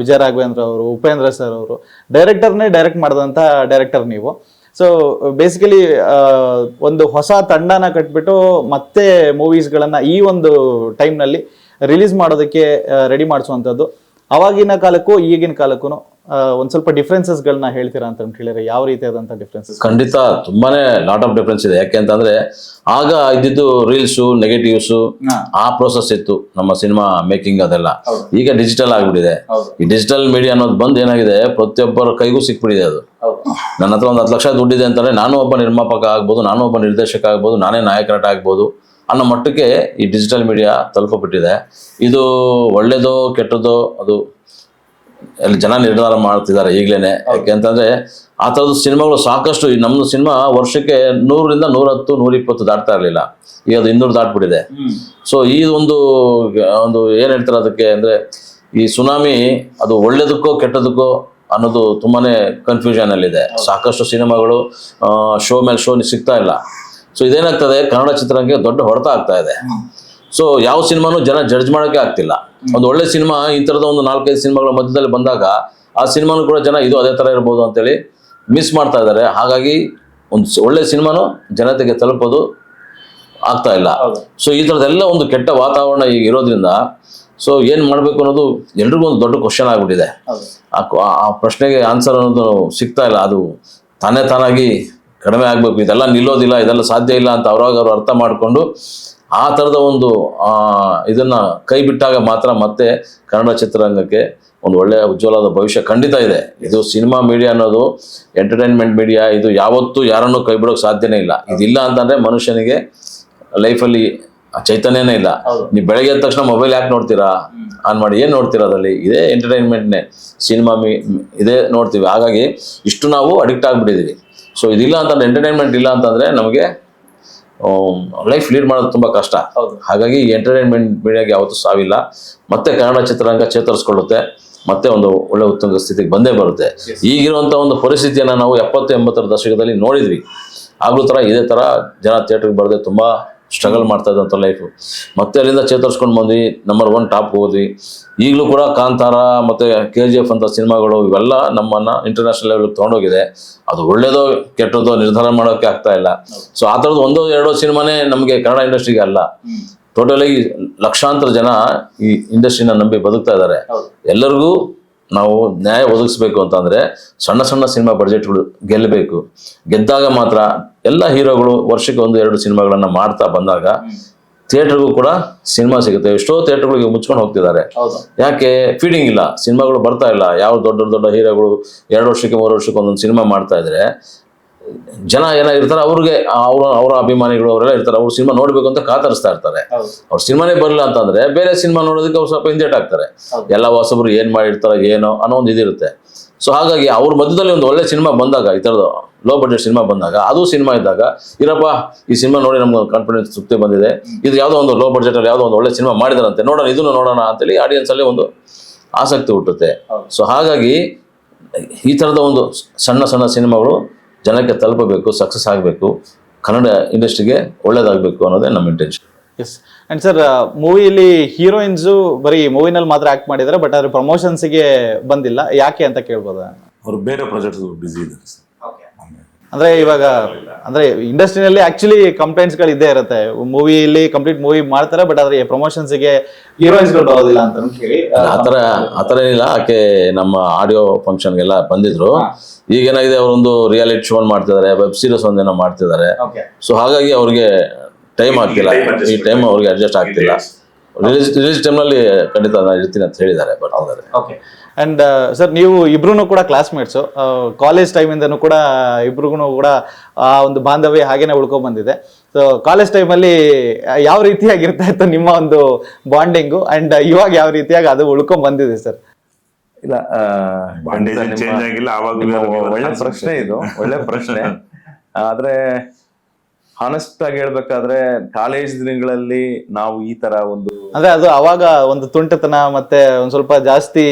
A: ವಿಜಯ ರಾಘವೇಂದ್ರ ಅವರು, ಉಪೇಂದ್ರ ಸರ್ ಅವರು, ಡೈರೆಕ್ಟರ್ನೇ ಡೈರೆಕ್ಟ್ ಮಾಡಿದಂಥ ಡೈರೆಕ್ಟರ್ ನೀವು. ಸೊ ಬೇಸಿಕಲಿ ಒಂದು ಹೊಸ ತಂಡನ ಕಟ್ಬಿಟ್ಟು ಮತ್ತೆ ಮೂವೀಸ್ಗಳನ್ನು ಈ ಒಂದು ಟೈಮ್ನಲ್ಲಿ ರಿಲೀಸ್ ಮಾಡೋದಕ್ಕೆ ರೆಡಿ ಮಾಡಿಸುವಂಥದ್ದು, ಅವಾಗಿನ ಕಾಲಕ್ಕೂ ಈಗಿನ ಕಾಲಕ್ಕೂ ಒಂದು ಸ್ವಲ್ಪ ಡಿಫ್ರೆನ್ಸಸ್ಗಳನ್ನ ಹೇಳ್ತೀರಾ ಅಂತ ಹೇಳಿದ್ರೆ ಯಾವ ರೀತಿಯಾದಂಥ ಡಿಫ್ರೆನ್ಸಸ್?
C: ಖಂಡಿತ ತುಂಬಾನೇ ಲಾಟ್ ಆಫ್ ಡಿಫ್ರೆನ್ಸ್ ಇದೆ. ಯಾಕೆ ಅಂತಂದ್ರೆ ಆಗ ಇದ್ದಿದ್ದು ರೀಲ್ಸು, ನೆಗೆಟಿವ್ಸು, ಆ ಪ್ರೋಸೆಸ್ ಇತ್ತು ನಮ್ಮ ಸಿನಿಮಾ ಮೇಕಿಂಗ್ ಅದೆಲ್ಲ. ಈಗ ಡಿಜಿಟಲ್ ಆಗ್ಬಿಟ್ಟಿದೆ. ಈ ಡಿಜಿಟಲ್ ಮೀಡಿಯಾ ಅನ್ನೋದು ಬಂದು ಏನಾಗಿದೆ, ಪ್ರತಿಯೊಬ್ಬರ ಕೈಗೂ ಸಿಕ್ಬಿಟ್ಟಿದೆ ಅದು. ನನ್ನ ಹತ್ರ ಒಂದು 10 ಲಕ್ಷ ದುಡ್ಡಿದೆ ಅಂತಂದ್ರೆ ನಾನು ಒಬ್ಬ ನಿರ್ಮಾಪಕ ಆಗ್ಬೋದು, ನಾನು ಒಬ್ಬ ನಿರ್ದೇಶಕ ಆಗ್ಬೋದು, ನಾನೇ ನಾಯಕ ನಟ ಆಗ್ಬೋದು ಅನ್ನೋ ಮಟ್ಟಕ್ಕೆ ಈ ಡಿಜಿಟಲ್ ಮೀಡಿಯಾ ತಲುಪಿಬಿಟ್ಟಿದೆ. ಇದು ಒಳ್ಳೇದೋ ಕೆಟ್ಟದೋ ಅದು ಅಲ್ಲಿ ಜನ ನಿರ್ಧಾರ ಮಾಡ್ತಿದ್ದಾರೆ ಈಗಲೇ. ಯಾಕೆ ಅಂತಂದ್ರೆ ಆ ಥರದ್ದು ಸಿನಿಮಾಗಳು ಸಾಕಷ್ಟು. ನಮ್ದು ಸಿನಿಮಾ ವರ್ಷಕ್ಕೆ 100ರಿಂದ 110, 120 ದಾಟ್ತಾ ಇರಲಿಲ್ಲ. ಈಗ ಅದು 200 ದಾಟ್ಬಿಟ್ಟಿದೆ. ಸೊ ಈ ಒಂದು ಏನ್ ಹೇಳ್ತಾರೆ ಅದಕ್ಕೆ ಅಂದ್ರೆ, ಈ ಸುನಾಮಿ ಅದು ಒಳ್ಳೇದಕ್ಕೋ ಕೆಟ್ಟದಕ್ಕೋ ಅನ್ನೋದು ತುಂಬಾನೇ ಕನ್ಫ್ಯೂಷನ್ ಅಲ್ಲಿದೆ. ಸಾಕಷ್ಟು ಸಿನಿಮಾಗಳು ಶೋ ಮೇಲೆ ಶೋ ಸಿಗ್ತಾ ಇಲ್ಲ. ಸೊ ಇದೇನಾಗ್ತದೆ, ಕನ್ನಡ ಚಿತ್ರರಂಗಕ್ಕೆ ದೊಡ್ಡ ಹೊಡೆತ ಆಗ್ತಾ ಇದೆ. ಸೊ ಯಾವ ಸಿನಿಮಾನು ಜನ ಜಡ್ಜ್ ಮಾಡೋಕೆ ಆಗ್ತಿಲ್ಲ. ಒಂದು ಒಳ್ಳೆ ಸಿನಿಮಾ ಈ ಥರದ ಒಂದು 4-5 ಸಿನಿಮಾಗಳ ಮಧ್ಯದಲ್ಲಿ ಬಂದಾಗ ಆ ಸಿನಿಮಾನು ಕೂಡ ಜನ ಇದು ಅದೇ ಥರ ಇರ್ಬೋದು ಅಂತೇಳಿ ಮಿಸ್ ಮಾಡ್ತಾ ಇದ್ದಾರೆ. ಹಾಗಾಗಿ ಒಂದು ಒಳ್ಳೆ ಸಿನಿಮಾನು ಜನತೆಗೆ ತಲುಪೋದು ಆಗ್ತಾ ಇಲ್ಲ. ಸೊ ಈ ಥರದ್ದೆಲ್ಲ ಒಂದು ಕೆಟ್ಟ ವಾತಾವರಣ ಈಗ ಇರೋದ್ರಿಂದ ಸೊ ಏನು ಮಾಡಬೇಕು ಅನ್ನೋದು ಎಲ್ರಿಗೂ ಒಂದು ದೊಡ್ಡ ಕ್ವಶನ್ ಆಗಿಬಿಟ್ಟಿದೆ. ಆ ಪ್ರಶ್ನೆಗೆ ಆನ್ಸರ್ ಅನ್ನೋದು ಸಿಗ್ತಾ ಇಲ್ಲ. ಅದು ತಾನಾಗಿ ಕಡಿಮೆ ಆಗಬೇಕು, ಇದೆಲ್ಲ ನಿಲ್ಲೋದಿಲ್ಲ, ಇದೆಲ್ಲ ಸಾಧ್ಯ ಇಲ್ಲ ಅಂತ ಅವ್ರು ಅರ್ಥ ಮಾಡಿಕೊಂಡು ಆ ಥರದ ಒಂದು ಇದನ್ನ ಕೈ ಬಿಟ್ಟಾಗ ಮಾತ್ರ ಮತ್ತೆ ಕನ್ನಡ ಚಿತ್ರರಂಗಕ್ಕೆ ಒಂದು ಒಳ್ಳೆಯ ಉಜ್ವಲವಾದ ಭವಿಷ್ಯ ಖಂಡಿತ ಇದೆ. ಇದು ಸಿನಿಮಾ ಮೀಡಿಯಾ ಅನ್ನೋದು ಎಂಟರ್ಟೈನ್ಮೆಂಟ್ ಮೀಡಿಯಾ, ಇದು ಯಾವತ್ತೂ ಯಾರನ್ನೂ ಕೈ ಬಿಡೋಕೆ ಸಾಧ್ಯನೇ ಇಲ್ಲ. ಇದಿಲ್ಲ ಅಂತಂದ್ರೆ ಮನುಷ್ಯನಿಗೆ ಲೈಫಲ್ಲಿ ಚೈತನ್ಯನೇ ಇಲ್ಲ. ನೀವು ಬೆಳಗ್ಗೆ ಎದ್ದ ತಕ್ಷಣ ಮೊಬೈಲ್ ಯಾಕೆ ನೋಡ್ತೀರಾ, ಆನ್ ಮಾಡಿ ಏನು ನೋಡ್ತೀರಾ? ಅದರಲ್ಲಿ ಇದೇ ಎಂಟರ್ಟೈನ್ಮೆಂಟ್ನೇ, ಸಿನಿಮಾ ಇದೇ ನೋಡ್ತೀವಿ. ಹಾಗಾಗಿ ಇಷ್ಟು ನಾವು ಅಡಿಕ್ಟ್ ಆಗಿಬಿಟ್ಟಿದ್ದೀವಿ. ಸೊ ಇದಿಲ್ಲ ಅಂತಂದ್ರೆ, ಎಂಟರ್ಟೈನ್ಮೆಂಟ್ ಇಲ್ಲ ಅಂತಂದ್ರೆ ನಮಗೆ ಲೈಫ್ ಲೀಡ್ ಮಾಡೋದು ತುಂಬ ಕಷ್ಟ. ಹಾಗಾಗಿ ಈ ಎಂಟರ್ಟೈನ್ಮೆಂಟ್ ಮೀಡಿಯಾಗೆ ಯಾವತ್ತೂ ಸಾವಿಲ್ಲ. ಮತ್ತೆ ಕನ್ನಡ ಚಿತ್ರರಂಗ ಚೇತರಿಸ್ಕೊಳ್ಳುತ್ತೆ, ಮತ್ತೆ ಒಂದು ಒಳ್ಳೆ ಉತ್ತುಂಗ ಸ್ಥಿತಿಗೆ ಬಂದೇ ಬರುತ್ತೆ. ಈಗಿರುವಂಥ ಒಂದು ಪರಿಸ್ಥಿತಿಯನ್ನು ನಾವು 70-80ರ ದಶಕದಲ್ಲಿ ನೋಡಿದ್ವಿ. ಆಗ್ಲೂ ಥರ ಇದೇ ಥರ ಜನ ಥಿಯೇಟ್ರಿಗೆ ಬರದೆ ತುಂಬ ಸ್ಟ್ರಗಲ್ ಮಾಡ್ತಾ ಇದ್ದಂಥ ಲೈಫು. ಮತ್ತೆ ಅಲ್ಲಿಂದ ಚೇತರಿಸ್ಕೊಂಡು ಬಂದ್ವಿ, ನಂಬರ್ 1 ಟಾಪ್ ಹೋದ್ವಿ. ಈಗಲೂ ಕೂಡ ಕಾಂತಾರ ಮತ್ತು KGF ಅಂತ ಸಿನಿಮಾಗಳು ಇವೆಲ್ಲ ನಮ್ಮನ್ನು ಇಂಟರ್ನ್ಯಾಷನಲ್ ಲೆವೆಲ್ಗೆ ತೊಗೊಂಡೋಗಿದೆ. ಅದು ಒಳ್ಳೇದೋ ಕೆಟ್ಟದೋ ನಿರ್ಧಾರ ಮಾಡೋಕ್ಕೆ ಆಗ್ತಾ ಇಲ್ಲ. ಸೊ ಆ ಥರದ್ದು 1-2 ಸಿನಿಮಾನೇ ನಮಗೆ ಕನ್ನಡ ಇಂಡಸ್ಟ್ರಿಗೆ ಅಲ್ಲ, ಟೋಟಲಿ ಲಕ್ಷಾಂತರ ಜನ ಈ ಇಂಡಸ್ಟ್ರಿನ ನಂಬಿ ಬದುಕ್ತಾ ಇದ್ದಾರೆ. ಎಲ್ಲರಿಗೂ ನಾವು ನ್ಯಾಯ ಒದಗಿಸ್ಬೇಕು ಅಂತಂದರೆ ಸಣ್ಣ ಸಿನಿಮಾ ಬಡ್ಜೆಟ್ಗಳು ಗೆಲ್ಲಬೇಕು. ಗೆದ್ದಾಗ ಮಾತ್ರ ಎಲ್ಲ ಹೀರೋಗಳು ವರ್ಷಕ್ಕೆ 1-2 ಸಿನಿಮಾಗಳನ್ನು ಮಾಡ್ತಾ ಬಂದಾಗ ಥಿಯೇಟರ್ಗೂ ಕೂಡ ಸಿನಿಮಾ ಸಿಗುತ್ತೆ. ಎಷ್ಟೋ ಥಿಯೇಟರ್ಗಳಿಗೆ ಮುಚ್ಕೊಂಡು ಹೋಗ್ತಿದ್ದಾರೆ. ಯಾಕೆ? ಫೀಡಿಂಗ್ ಇಲ್ಲ, ಸಿನಿಮಾಗಳು ಬರ್ತಾ ಇಲ್ಲ. ಯಾವ ದೊಡ್ಡ ಹೀರೋಗಳು 2 ವರ್ಷಕ್ಕೆ 3 ವರ್ಷಕ್ಕೆ ಒಂದೊಂದು ಸಿನಿಮಾ ಮಾಡ್ತಾ ಇದ್ರೆ ಜನ ಏನಾಗಿರ್ತಾರೆ, ಅವ್ರಿಗೆ ಅವರ ಅಭಿಮಾನಿಗಳು ಅವರೆಲ್ಲ ಇರ್ತಾರೆ, ಅವ್ರು ಸಿನಿಮಾ ನೋಡ್ಬೇಕು ಅಂತ ಕಾತರಿಸ್ತಾ ಇರ್ತಾರೆ. ಅವ್ರು ಸಿನಿಮಾನೇ ಬರಲಿಲ್ಲ ಅಂತಂದ್ರೆ ಬೇರೆ ಸಿನಿಮಾ ನೋಡೋದಕ್ಕೆ ಅವ್ರು ಸ್ವಲ್ಪ ಹಿಂದೇಟ್ ಆಗ್ತಾರೆ. ಎಲ್ಲ ಹೊಸಬ್ರು ಏನ್ ಮಾಡಿರ್ತಾರೆ ಏನೋ ಅನ್ನೋ ಒಂದು ಇದಿರುತ್ತೆ. ಸೊ ಹಾಗಾಗಿ ಅವ್ರ ಮಧ್ಯದಲ್ಲಿ ಒಂದು ಒಳ್ಳೆ ಸಿನಿಮಾ ಬಂದಾಗ, ಈ ಥರದ್ದು ಲೋ ಬಡ್ಜೆಟ್ ಸಿನಿಮಾ ಬಂದಾಗ, ಅದು ಸಿನಿಮಾ ಇದ್ದಾಗ ಇರಪ್ಪ ಈ ಸಿನಿಮಾ ನೋಡಿ ನಮ್ಗೆ ಕಾನ್ಫಿಡೆನ್ಸ್ ತೃಪ್ತಿ ಬಂದಿದೆ, ಇದು ಯಾವುದೋ ಒಂದು ಲೋ ಬಡ್ಜೆಟಲ್ಲಿ ಯಾವುದೋ ಒಂದು ಒಳ್ಳೆ ಸಿನಿಮಾ ಮಾಡಿದಾರಂತೆ, ನೋಡೋಣ ಇದನ್ನು ನೋಡೋಣ ಅಂತೇಳಿ ಆಡಿಯನ್ಸಲ್ಲಿ ಒಂದು ಆಸಕ್ತಿ ಹುಟ್ಟುತ್ತೆ. ಸೊ ಹಾಗಾಗಿ ಈ ಥರದ ಒಂದು ಸಣ್ಣ ಸಿನಿಮಾಗಳು ಜನಕ್ಕೆ ತಲುಪಬೇಕು, ಸಕ್ಸಸ್ ಆಗಬೇಕು, ಕನ್ನಡ ಇಂಡಸ್ಟ್ರಿಗೆ ಒಳ್ಳೇದಾಗಬೇಕು ಅನ್ನೋದೇ ನಮ್ಮ ಇಂಟೆನ್ಷನ್.
A: ಎಸ್. ಅಂಡ್ ಸರ್, ಮೂವಿಲಿ ಹೀರೋಯಿನ್ಸು ಬರೀ ಮೂವಿನಲ್ಲಿ ಮಾತ್ರ ಆಕ್ಟ್ ಮಾಡಿದ್ದಾರೆ, ಬಟ್ ಅದ್ರ ಪ್ರಮೋಷನ್ಸ್ಗೆ ಬಂದಿಲ್ಲ, ಯಾಕೆ ಅಂತ ಕೇಳ್ಬೋದಾ?
E: ಅವ್ರು ಬೇರೆ ಪ್ರಾಜೆಕ್ಟ್ಸ್ ಬಿಸಿ ಇದ್ದಾರೆ ಸರ್.
A: ಅಂದ್ರೆ ಇವಾಗ ಅಂದ್ರೆ ಇಂಡಸ್ಟ್ರಿನಲ್ಲಿ ಆಕ್ಚುಲಿ ಕಂಪ್ಲೇಂಟ್ಸ್ಗಳು ಇದ್ದೇ ಇರುತ್ತೆ. ಮೂವಿಲಿ ಕಂಪ್ಲೀಟ್ ಮೂವಿ ಮಾಡ್ತಾರೆ, ಬಟ್ ಆದ್ರೆ ಪ್ರಮೋಷನ್ಸ್ಗೆ ಹೀರೋಯಿನ್ಸ್ಗಳು ಬರೋದಿಲ್ಲ ಅಂತ ಹೇಳಿ
C: ಆತರ ಏನಿಲ್ಲ. ಆಕೆ ನಮ್ಮ ಆಡಿಯೋ ಫಂಕ್ಷನ್ಗೆಲ್ಲ ಬಂದಿದ್ರು. ಈಗ ಏನಾಗಿದೆ, ಅವರೊಂದು ರಿಯಾಲಿಟಿ ಶೋ ಮಾಡ್ತಿದ್ದಾರೆ, ವೆಬ್ ಸೀರೀಸ್ ಒಂದೇನೋ ಮಾಡ್ತಿದ್ದಾರೆ. ಸೊ ಹಾಗಾಗಿ ಅವ್ರಿಗೆ ಟೈಮ್ ಆಗ್ತಿಲ್ಲ, ಈ ಟೈಮ್ ಅವ್ರಿಗೆ ಅಡ್ಜಸ್ಟ್ ಆಗ್ತಿಲ್ಲ. ರಿಲೀಸ್ ಟೈಮ್ನಲ್ಲಿ ಖಂಡಿತ ನಾನು ಇರ್ತೀನಿ ಅಂತ ಹೇಳಿದ್ದಾರೆ, ಬರ್ತಿದ್ದಾರೆ.
A: ಅಂಡ್ ಸರ್, ನೀವು ಇಬ್ರು ಕೂಡ ಕ್ಲಾಸ್ಮೇಟ್ಸು, ಕಾಲೇಜ್ ಟೈಮಿಂದನೂ ಕೂಡ ಇಬ್ರಿಗೂ ಕೂಡ ಆ ಒಂದು ಬಾಂಧವ್ಯ ಹಾಗೇನೆ ಉಳ್ಕೊಂಡ್ ಬಂದಿದೆ. ಸೊ ಕಾಲೇಜ್ ಟೈಮಲ್ಲಿ ಯಾವ ರೀತಿಯಾಗಿರ್ತಾ ಇತ್ತು ನಿಮ್ಮ ಒಂದು ಬಾಂಡಿಂಗು, ಅಂಡ್ ಇವಾಗ ಯಾವ ರೀತಿಯಾಗಿ ಅದು ಉಳ್ಕೊಂಡ್ ಬಂದಿದೆ ಸರ್?
B: ಇಲ್ಲ,
E: ಚೇಂಜ್ ಆಗಿಲ್ಲ.
B: ಒಳ್ಳೆ ಪ್ರಶ್ನೆ ಇದು, ಒಳ್ಳೆ ಪ್ರಶ್ನೆ. ಆದ್ರೆ ಹಾನೆಸ್ಟ್ ಆಗಿ ಹೇಳ್ಬೇಕಾದ್ರೆ ಕಾಲೇಜ್ ದಿನಗಳಲ್ಲಿ ನಾವು ಈ ತರ ಒಂದು
A: ಅಂದ್ರೆ ಅದು ಅವಾಗ ಒಂದು ತುಂಟತನ ಮತ್ತೆ ಒಂದ್ ಸ್ವಲ್ಪ ಜಾಸ್ತಿ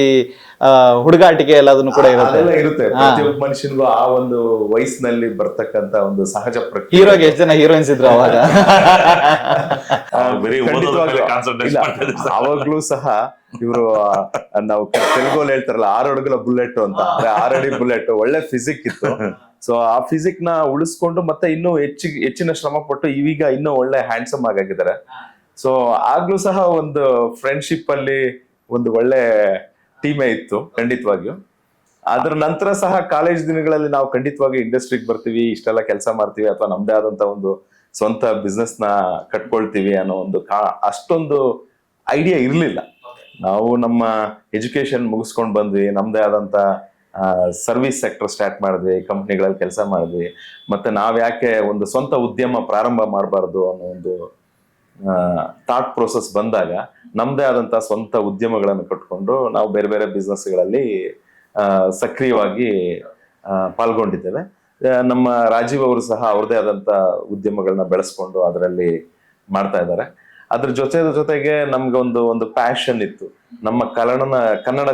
A: ಹುಡುಗಾಟಿಕೆ ಎಲ್ಲದನ್ನು ಕೂಡ ಇರುತ್ತೆ.
B: ಅದೆಲ್ಲ ಇರುತ್ತೆ ಪ್ರತಿಯೊಬ್ಬ ಮನುಷ್ಯನಿಗೂ ಆ ಒಂದು ವಯಸ್ಸಿನಲ್ಲಿ ಬರ್ತಕ್ಕಂತ ಒಂದು ಸಹಜ ಪ್ರಕ್ರಿಯೆ.
A: ಹೀರೋಗೆ ಎಷ್ಟು ಜನ ಹೀರೋಯಿನ್ಸ್ ಇದ್ರು ಅವಾಗ?
E: ಬರೀ ಓದೋದ್ರ ಮೇಲೆ ಕಾನ್ಸಂಟ್ರೇಟ್
B: ಇಲ್ಲ,
E: ಮಾಡ್ತಾ ಇದ್ದಾರೆ.
B: ಅವಾಗ್ಲೂ ಸಹ ಇವರು ನಾವು ತೆಲುಗಲ್ಲಿ ಹೇಳ್ತಾರಲ್ಲ 6 ಅಡುಗಳ ಬುಲೆಟ್ ಅಂತ, ಅಂದ್ರೆ 6 ಅಡಿ ಬುಲೆಟ್, ಒಳ್ಳೆ ಫಿಸಿಕ್ ಇತ್ತು. ಸೊ ಆ ಫಿಸಿಕ್ ನ ಉಳಿಸ್ಕೊಂಡು ಮತ್ತೆ ಇನ್ನೂ ಹೆಚ್ಚಿನ ಶ್ರಮ ಪಟ್ಟು ಈಗ ಇನ್ನೂ ಒಳ್ಳೆ ಹ್ಯಾಂಡ್ಸಮ್ ಆಗಿದ್ದಾರೆ. ಸೊ ಆಗ್ಲೂ ಸಹ ಒಂದು ಫ್ರೆಂಡ್ಶಿಪ್ ಅಲ್ಲಿ ಒಂದು ಒಳ್ಳೆ ಟೀಮೇ ಇತ್ತು ಖಂಡಿತವಾಗಿಯೂ. ಅದ್ರ ನಂತರ ಸಹ ಕಾಲೇಜ್ ದಿನಗಳಲ್ಲಿ ನಾವು ಖಂಡಿತವಾಗಿ ಇಂಡಸ್ಟ್ರಿಗೆ ಬರ್ತೀವಿ, ಇಷ್ಟೆಲ್ಲ ಕೆಲಸ ಮಾಡ್ತೀವಿ, ಅಥವಾ ನಮ್ದೇ ಆದಂತ ಒಂದು ಸ್ವಂತ ಬಿಸ್ನೆಸ್ ನ ಕಟ್ಕೊಳ್ತೀವಿ ಅನ್ನೋ ಒಂದು ಅಷ್ಟೊಂದು ಐಡಿಯಾ ಇರ್ಲಿಲ್ಲ. ನಾವು ನಮ್ಮ ಎಜುಕೇಶನ್ ಮುಗಿಸ್ಕೊಂಡ್ ಬಂದ್ವಿ, ನಮ್ದೇ ಆದಂತ ಸರ್ವಿಸ್ ಸೆಕ್ಟರ್ ಸ್ಟಾರ್ಟ್ ಮಾಡಿದ್ವಿ, ಕಂಪ್ನಿಗಳಲ್ಲಿ ಕೆಲಸ ಮಾಡಿದ್ವಿ. ಮತ್ತೆ ನಾವ್ ಯಾಕೆ ಒಂದು ಸ್ವಂತ ಉದ್ಯಮ ಪ್ರಾರಂಭ ಮಾಡಬಾರ್ದು ಅನ್ನೋ ಒಂದು ಥಾಟ್ ಪ್ರೋಸೆಸ್ ಬಂದಾಗ ನಮ್ದೇ ಆದಂತ ಸ್ವಂತ ಉದ್ಯಮಗಳನ್ನು ಕಟ್ಕೊಂಡು ನಾವು ಬೇರೆ ಬೇರೆ ಬಿಸ್ನೆಸ್ಗಳಲ್ಲಿ ಸಕ್ರಿಯವಾಗಿ ಪಾಲ್ಗೊಂಡಿದ್ದೇವೆ. ನಮ್ಮ ರಾಜೀವ್ ಅವರು ಸಹ ಅವ್ರದೇ ಆದಂತ ಉದ್ಯಮಗಳನ್ನ ಬೆಳೆಸ್ಕೊಂಡು ಅದರಲ್ಲಿ ಮಾಡ್ತಾ ಇದ್ದಾರೆ. ಅದ್ರ ಜೊತೆಗೆ ನಮ್ಗೆ ಒಂದು ಪ್ಯಾಷನ್ ಇತ್ತು, ನಮ್ಮ ಕನ್ನಡ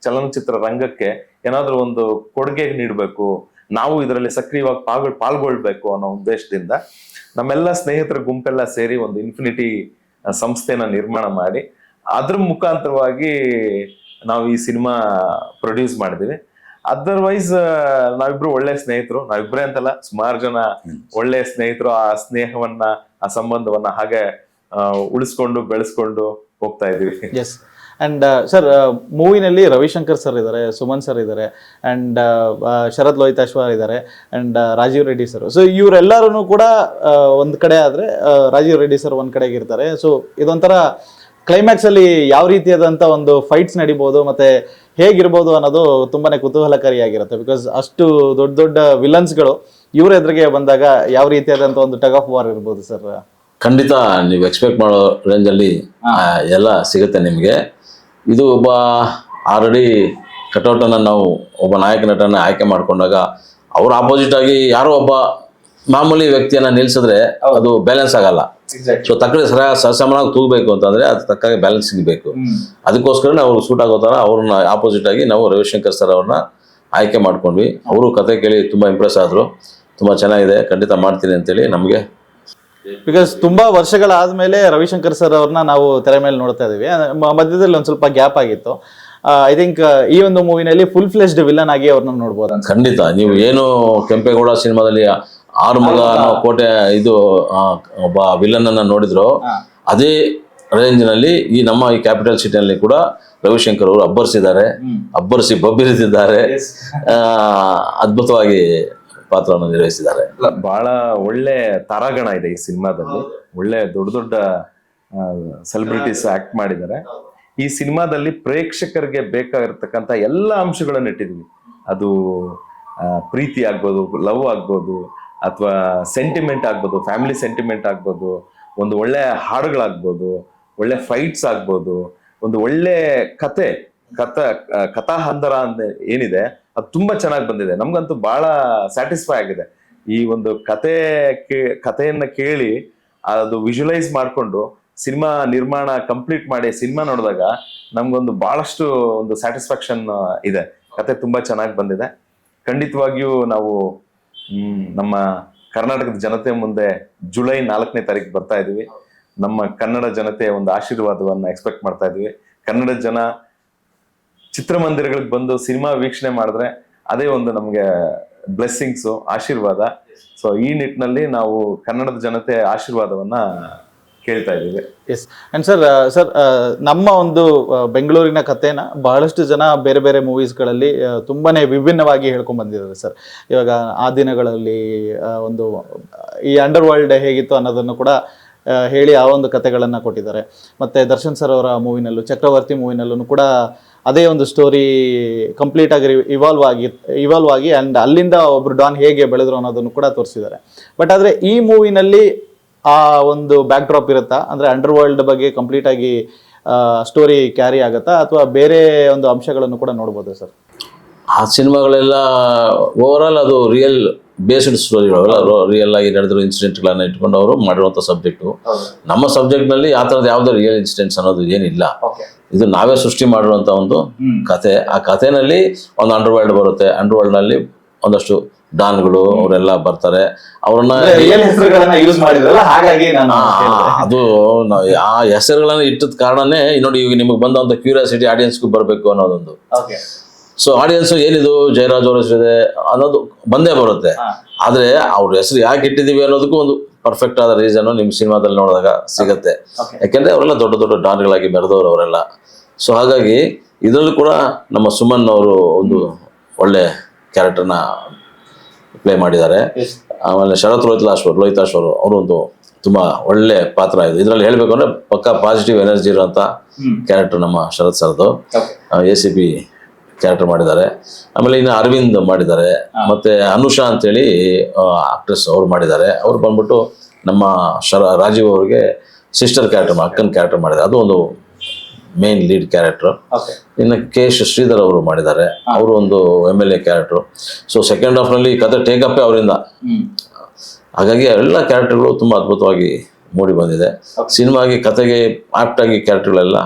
B: ಚಲನಚಿತ್ರ ರಂಗಕ್ಕೆ ಏನಾದ್ರೂ ಒಂದು ಕೊಡುಗೆ ನೀಡಬೇಕು, ನಾವು ಇದರಲ್ಲಿ ಸಕ್ರಿಯವಾಗಿ ಪಾಲ್ಗೊಳ್ಬೇಕು ಅನ್ನೋ ಉದ್ದೇಶದಿಂದ ನಮ್ಮೆಲ್ಲ ಸ್ನೇಹಿತರ ಗುಂಪೆಲ್ಲ ಸೇರಿ ಒಂದು ಇನ್ಫಿನಿಟಿ ಸಂಸ್ಥೆನ ನಿರ್ಮಾಣ ಮಾಡಿ ಅದ್ರ ಮುಖಾಂತರವಾಗಿ ನಾವು ಈ ಸಿನಿಮಾ ಪ್ರೊಡ್ಯೂಸ್ ಮಾಡಿದೀವಿ. ಅದರ್ವೈಸ್ ನಾವಿಬ್ರು ಒಳ್ಳೆ ಸ್ನೇಹಿತರು, ನಾವಿಬ್ರೇ ಅಂತಲ್ಲ ಸುಮಾರು ಜನ ಒಳ್ಳೆ ಸ್ನೇಹಿತರು. ಆ ಸ್ನೇಹವನ್ನ, ಆ ಸಂಬಂಧವನ್ನ ಹಾಗೆ ಉಳಿಸ್ಕೊಂಡು ಬೆಳೆಸ್ಕೊಂಡು ಹೋಗ್ತಾ ಇದೀವಿ.
A: ಎಸ್. ಅಂಡ್ ಸರ್, ಮೂವಿನಲ್ಲಿ ರವಿಶಂಕರ್ ಸರ್ ಇದ್ದಾರೆ, ಸುಮನ್ ಸರ್ ಇದ್ದಾರೆ, ಅಂಡ್ ಶರತ್ ಲೋಹಿತಾಶ್ವ ಇದ್ದಾರೆ, and Rajeev Reddy sir. So ಇವರೆಲ್ಲರೂ ಕೂಡ ಒಂದ್ ಕಡೆ ಆದ್ರೆ ರಾಜೀವ್ ರೆಡ್ಡಿ ಸರ್ ಒಂದ್ ಕಡೆಗೆ ಇರ್ತಾರೆ. ಸೊ ಇದೊಂಥರ ಕ್ಲೈಮ್ಯಾಕ್ಸ್ ಅಲ್ಲಿ ಯಾವ ರೀತಿಯಾದಂಥ ಒಂದು ಫೈಟ್ಸ್ ನಡಿಬೋದು ಮತ್ತೆ ಹೇಗಿರ್ಬೋದು ಅನ್ನೋದು ತುಂಬಾನೇ ಕುತೂಹಲಕಾರಿಯಾಗಿರುತ್ತೆ. ಬಿಕಾಸ್ ಅಷ್ಟು ದೊಡ್ಡ ದೊಡ್ಡ ವಿಲನ್ಸ್ಗಳು ಇವ್ರ ಎದುರಿಗೆ ಬಂದಾಗ ಯಾವ ರೀತಿಯಾದಂಥ ಒಂದು ಟಗ್ ಆಫ್ ವಾರ್ ಇರ್ಬೋದು ಸರ್?
C: ಖಂಡಿತ ನೀವು ಎಕ್ಸ್ಪೆಕ್ಟ್ ಮಾಡೋ ರೇಂಜಲ್ಲಿ ಎಲ್ಲ ಸಿಗುತ್ತೆ ನಿಮಗೆ. ಇದು ಒಬ್ಬ ಆಲ್ರೆಡಿ ಕಟೌಟನ್ನು ನಾವು ಒಬ್ಬ ನಾಯಕ ನಟನ ಆಯ್ಕೆ ಮಾಡ್ಕೊಂಡಾಗ ಅವ್ರ ಆಪೋಸಿಟ್ ಆಗಿ ಯಾರೋ ಒಬ್ಬ ಮಾಮೂಲಿ ವ್ಯಕ್ತಿಯನ್ನ ನಿಲ್ಸಿದ್ರೆ ಅದು ಬ್ಯಾಲೆನ್ಸ್ ಆಗಲ್ಲ. ಸೊ ತಕ್ಕಡೆ ಸರಿಸಮನಾಗಿ ತೂಗಬೇಕು ಅಂತಂದ್ರೆ ಅದು ತಕ್ಕಾಗಿ ಬ್ಯಾಲೆನ್ಸ್ ಸಿಗಬೇಕು. ಅದಕ್ಕೋಸ್ಕರ ಅವ್ರು ಸೂಟ್ ಆಗೋ ಥರ ಅವ್ರನ್ನ ಆಪೋಸಿಟ್ ಆಗಿ ನಾವು ರವಿಶಂಕರ್ ಸರ್ ಅವ್ರನ್ನ ಆಯ್ಕೆ ಮಾಡ್ಕೊಂಡ್ವಿ. ಅವರು ಕತೆ ಕೇಳಿ ತುಂಬಾ ಇಂಪ್ರೆಸ್ ಆದ್ರು, ತುಂಬಾ ಚೆನ್ನಾಗಿದೆ, ಖಂಡಿತ ಮಾಡ್ತೀನಿ ಅಂತೇಳಿ ನಮಗೆ.
A: ಬಿಕಾಸ್ ತುಂಬಾ ವರ್ಷಗಳಾದ್ಮೇಲೆ ರವಿಶಂಕರ್ ಸರ್ ಅವ್ರನ್ನ ನಾವು ತೆರೆ ಮೇಲೆ ನೋಡ್ತಾ ಇದೀವಿ. ಮಧ್ಯದಲ್ಲಿ ಒಂದ್ ಸ್ವಲ್ಪ ಗ್ಯಾಪ್ ಆಗಿತ್ತು. ಐ ಥಿಂಕ್ ಈ ಒಂದು ಮೂವಿನಲ್ಲಿ ಫುಲ್ ಫ್ಲೆಶ್ಡ್ ವಿಲನ್ ಆಗಿ ಅವ್ರನ್ನ ನೋಡ್ಬೋದು ಅಂತ.
C: ಖಂಡಿತ ನೀವು ಏನು ಕೆಂಪೇಗೌಡ ಸಿನಿಮಾದಲ್ಲಿ ಆರುಮಗ ಕೋಟೆ ಇದು ಒಬ್ಬ ವಿಲನ್ ಅನ್ನ ನೋಡಿದ್ರು, ಅದೇ ರೇಂಜ್ ನಲ್ಲಿ ಈ ನಮ್ಮ ಈ ಕ್ಯಾಪಿಟಲ್ ಸಿಟಿಯಲ್ಲಿ ಕೂಡ ರವಿಶಂಕರ್ ಅವರು ಅಬ್ಬರಿಸಿ ಬಬ್ಬಿರಿಸಿದ್ದಾರೆ. ಅದ್ಭುತವಾಗಿ ಪಾತ್ರವನ್ನು ನಿರ್ವಹಿಸಿದ್ದಾರೆ.
B: ಬಹಳ ಒಳ್ಳೆ ತಾರಾಗಣ ಇದೆ ಈ ಸಿನಿಮಾದಲ್ಲಿ, ಒಳ್ಳೆ ದೊಡ್ಡ ದೊಡ್ಡ ಸೆಲೆಬ್ರಿಟೀಸ್ ಆಕ್ಟ್ ಮಾಡಿದ್ದಾರೆ. ಈ ಸಿನಿಮಾದಲ್ಲಿ ಪ್ರೇಕ್ಷಕರಿಗೆ ಬೇಕಾಗಿರ್ತಕ್ಕಂಥ ಎಲ್ಲ ಅಂಶಗಳನ್ನು ಇಟ್ಟಿದ್ವಿ. ಅದು ಪ್ರೀತಿ ಆಗ್ಬೋದು, ಲವ್ ಆಗ್ಬೋದು, ಅಥವಾ ಸೆಂಟಿಮೆಂಟ್ ಆಗ್ಬೋದು, ಫ್ಯಾಮಿಲಿ ಸೆಂಟಿಮೆಂಟ್ ಆಗ್ಬೋದು, ಒಂದು ಒಳ್ಳೆ ಹಾಡುಗಳಾಗ್ಬೋದು, ಒಳ್ಳೆ ಫೈಟ್ಸ್ ಆಗ್ಬೋದು, ಒಂದು ಒಳ್ಳೆ ಕಥಾಹಂದರ ಅಂತ ಏನಿದೆ ಅದು ತುಂಬಾ ಚೆನ್ನಾಗಿ ಬಂದಿದೆ. ನಮ್ಗಂತೂ ಬಹಳ ಸ್ಯಾಟಿಸ್ಫೈ ಆಗಿದೆ. ಈ ಒಂದು ಕಥೆಯನ್ನ ಕೇಳಿ ಅದು ವಿಜುವಲೈಸ್ ಮಾಡ್ಕೊಂಡು ಸಿನಿಮಾ ನಿರ್ಮಾಣ ಕಂಪ್ಲೀಟ್ ಮಾಡಿ ಸಿನಿಮಾ ನೋಡಿದಾಗ ನಮ್ಗೊಂದು ಬಹಳಷ್ಟು ಒಂದು ಸ್ಯಾಟಿಸ್ಫ್ಯಾಕ್ಷನ್ ಇದೆ. ಕತೆ ತುಂಬಾ ಚೆನ್ನಾಗಿ ಬಂದಿದೆ. ಖಂಡಿತವಾಗಿಯೂ ನಾವು ನಮ್ಮ ಕರ್ನಾಟಕದ ಜನತೆ ಮುಂದೆ ಜುಲೈ 4ನೇ ತಾರೀಕು ಬರ್ತಾ ಇದೀವಿ. ನಮ್ಮ ಕನ್ನಡ ಜನತೆಯ ಒಂದು ಆಶೀರ್ವಾದವನ್ನ ಎಕ್ಸ್ಪೆಕ್ಟ್ ಮಾಡ್ತಾ ಇದೀವಿ. ಕನ್ನಡ ಜನ ಚಿತ್ರಮಂದಿರಗಳಿಗೆ ಬಂದು ಸಿನಿಮಾ ವೀಕ್ಷಣೆ ಮಾಡಿದ್ರೆ ಅದೇ ಒಂದು ನಮ್ಗೆ ಬ್ಲೆಸ್ಸಿಂಗ್ಸು, ಆಶೀರ್ವಾದ. ಸೊ ಈ ನಿಟ್ಟಿನಲ್ಲಿ ನಾವು ಕನ್ನಡದ ಜನತೆ ಆಶೀರ್ವಾದವನ್ನ ಕೇಳ್ತಾ ಇದ್ದೀವಿ.
A: ಎಸ್. ಅಂಡ್ ಸರ್ ನಮ್ಮ ಒಂದು ಬೆಂಗಳೂರಿನ ಕಥೆನ ಬಹಳಷ್ಟು ಜನ ಬೇರೆ ಬೇರೆ ಮೂವೀಸ್ಗಳಲ್ಲಿ ತುಂಬಾನೇ ವಿಭಿನ್ನವಾಗಿ ಹೇಳ್ಕೊಂಡ್ ಬಂದಿದ್ದಾರೆ ಸರ್. ಇವಾಗ ಆ ದಿನಗಳಲ್ಲಿ ಒಂದು ಈ ಅಂಡರ್ ವರ್ಲ್ಡ್ ಹೇಗಿತ್ತು ಅನ್ನೋದನ್ನು ಕೂಡ ಹೇಳಿ ಆ ಒಂದು ಕಥೆಗಳನ್ನು ಕೊಟ್ಟಿದ್ದಾರೆ. ಮತ್ತು ದರ್ಶನ್ ಸರ್ ಅವರ ಮೂವಿನಲ್ಲೂ, ಚಕ್ರವರ್ತಿ ಮೂವಿನಲ್ಲೂ ಕೂಡ ಅದೇ ಒಂದು ಸ್ಟೋರಿ ಕಂಪ್ಲೀಟ್ ಆಗಿ ಇವಾಲ್ವ್ ಆಗಿ ಆ್ಯಂಡ್ ಅಲ್ಲಿಂದ ಒಬ್ರು ಡಾನ್ ಹೇಗೆ ಬೆಳೆದ್ರು ಅನ್ನೋದನ್ನು ಕೂಡ ತೋರಿಸಿದ್ದಾರೆ. ಬಟ್ ಆದರೆ ಈ ಮೂವಿನಲ್ಲಿ ಆ ಒಂದು ಬ್ಯಾಕ್ ಡ್ರಾಪ್ ಇರುತ್ತಾ, ಅಂದರೆ ಅಂಡರ್ ವರ್ಲ್ಡ್ ಬಗ್ಗೆ ಕಂಪ್ಲೀಟ್ ಆಗಿ ಸ್ಟೋರಿ ಕ್ಯಾರಿ ಆಗುತ್ತಾ, ಅಥವಾ ಬೇರೆ ಒಂದು ಅಂಶಗಳನ್ನು ಕೂಡ ನೋಡ್ಬೋದು ಸರ್?
C: ಆ ಸಿನಿಮಾಗಳೆಲ್ಲ ಓವರಾಲ್ ಅದು ರಿಯಲ್ ಬೇಸ್ಡ್ ಸ್ಟೋರಿಗಳು, ರಿಯಲ್ ಆಗಿ ನಡೆದಿರೋ ಇನ್ಸಿಡೆಂಟ್ಗಳನ್ನ ಇಟ್ಕೊಂಡು ಅವರು ಮಾಡಿರುವಂಥ ಸಬ್ಜೆಕ್ಟು. ನಮ್ಮ ಸಬ್ಜೆಕ್ಟ್ನಲ್ಲಿ ಆ ಥರದ್ದು ಯಾವುದೇ ರಿಯಲ್ ಇನ್ಸಿಡೆಂಟ್ಸ್ ಅನ್ನೋದು ಏನಿಲ್ಲ. ಇದು ನಾವೇ ಸೃಷ್ಟಿ ಮಾಡಿರುವಂಥ ಒಂದು ಕತೆ. ಆ ಕಥೆನಲ್ಲಿ ಒಂದು ಅಂಡರ್ ವರ್ಲ್ಡ್ ಬರುತ್ತೆ. ಅಂಡರ್ ವರ್ಲ್ಡ್ನಲ್ಲಿ ಒಂದಷ್ಟು ಡಾನ್ಗಳು ಅವರೆಲ್ಲ ಬರ್ತಾರೆ. ಅವ್ರನ್ನ
A: ರಿಯಲ್ ಹೆಸರುಗಳನ್ನ ಯೂಸ್ ಮಾಡಿದ್ರಲ್ಲ, ಹಾಗಾಗಿ ನಾನು
C: ಅದು ಆ ಹೆಸರುಗಳನ್ನ ಇಟ್ಟದ ಕಾರಣನೇ ನೋಡಿ ಈಗ ನಿಮಗೆ ಬಂದಂಥ ಕ್ಯೂರಿಯಾಸಿಟಿ ಆಡಿಯನ್ಸ್ಗೂ ಬರಬೇಕು ಅನ್ನೋದೊಂದು. ಸೊ ಆಡಿಯನ್ಸ್ ಏನಿದು ಜಯರಾಜ್ ಅವ್ರ ಹೆಸರಿದೆ ಅನ್ನೋದು ಬಂದೇ ಬರುತ್ತೆ. ಆದ್ರೆ ಅವ್ರ ಹೆಸರು ಯಾಕೆ ಇಟ್ಟಿದೀವಿ ಅನ್ನೋದಕ್ಕೂ ಒಂದು ಪರ್ಫೆಕ್ಟ್ ಆದ ರೀಸನ್ ನಿಮ್ ಸಿನಿಮಾದಲ್ಲಿ ನೋಡಿದಾಗ ಸಿಗತ್ತೆ. ಯಾಕೆಂದ್ರೆ ಅವರೆಲ್ಲ ದೊಡ್ಡ ದೊಡ್ಡ ಡಾನ್ಗಳಾಗಿ ಬೆಳೆದವರು ಅವರೆಲ್ಲ. ಸೊ ಹಾಗಾಗಿ ಇದರಲ್ಲೂ ಕೂಡ ನಮ್ಮ ಸುಮನ್ ಅವರು ಒಂದು ಒಳ್ಳೆ ಕ್ಯಾರೆಕ್ಟರ್ನ ಪ್ಲೇ ಮಾಡಿದ್ದಾರೆ. ಆಮೇಲೆ ಶರತ್ ಲೋಹಿತಾಶ್ವರು ಅವರು ಒಂದು ತುಂಬಾ ಒಳ್ಳೆ ಪಾತ್ರ ಇದೆ. ಇದರಲ್ಲಿ ಹೇಳ್ಬೇಕು ಅಂದ್ರೆ ಪಕ್ಕಾ ಪಾಸಿಟಿವ್ ಎನರ್ಜಿ ಇರುವಂತ ಕ್ಯಾರೆಕ್ಟರ್ ನಮ್ಮ ಶರತ್ ಸರ್ದು. ACP ಕ್ಯಾರೆಕ್ಟರ್ ಮಾಡಿದ್ದಾರೆ. ಆಮೇಲೆ ಇನ್ನು ಅರವಿಂದ್ ಮಾಡಿದ್ದಾರೆ, ಮತ್ತೆ ಅನುಷಾ ಅಂತೇಳಿ ಆಕ್ಟ್ರೆಸ್ ಅವ್ರು ಮಾಡಿದ್ದಾರೆ. ಅವ್ರು ಬಂದ್ಬಿಟ್ಟು ನಮ್ಮ ರಾಜೀವ್ ಅವ್ರಿಗೆ ಸಿಸ್ಟರ್ ಕ್ಯಾರೆಕ್ಟರ್, ಅಕ್ಕನ ಕ್ಯಾರೆಕ್ಟರ್ ಮಾಡಿದ್ದಾರೆ. ಅದು ಒಂದು ಮೇನ್ ಲೀಡ್ ಕ್ಯಾರೆಕ್ಟರ್. ಇನ್ನು KS ಶ್ರೀಧರ್ ಅವರು ಮಾಡಿದ್ದಾರೆ, ಅವರು ಒಂದು MLA character. So second half ನಲ್ಲಿ ಕತೆ ಟೇಕಪ್ ಅವರಿಂದ. ಹಾಗಾಗಿ ಎಲ್ಲ ಕ್ಯಾರೆಕ್ಟರ್ಗಳು ತುಂಬಾ ಅದ್ಭುತವಾಗಿ ಮೂಡಿ ಬಂದಿದೆ. ಸಿನಿಮಾಗೆ ಕತೆಗೆ ಆಪ್ಟ್ ಆಗಿ ಕ್ಯಾರೆಕ್ಟರ್ಗಳೆಲ್ಲ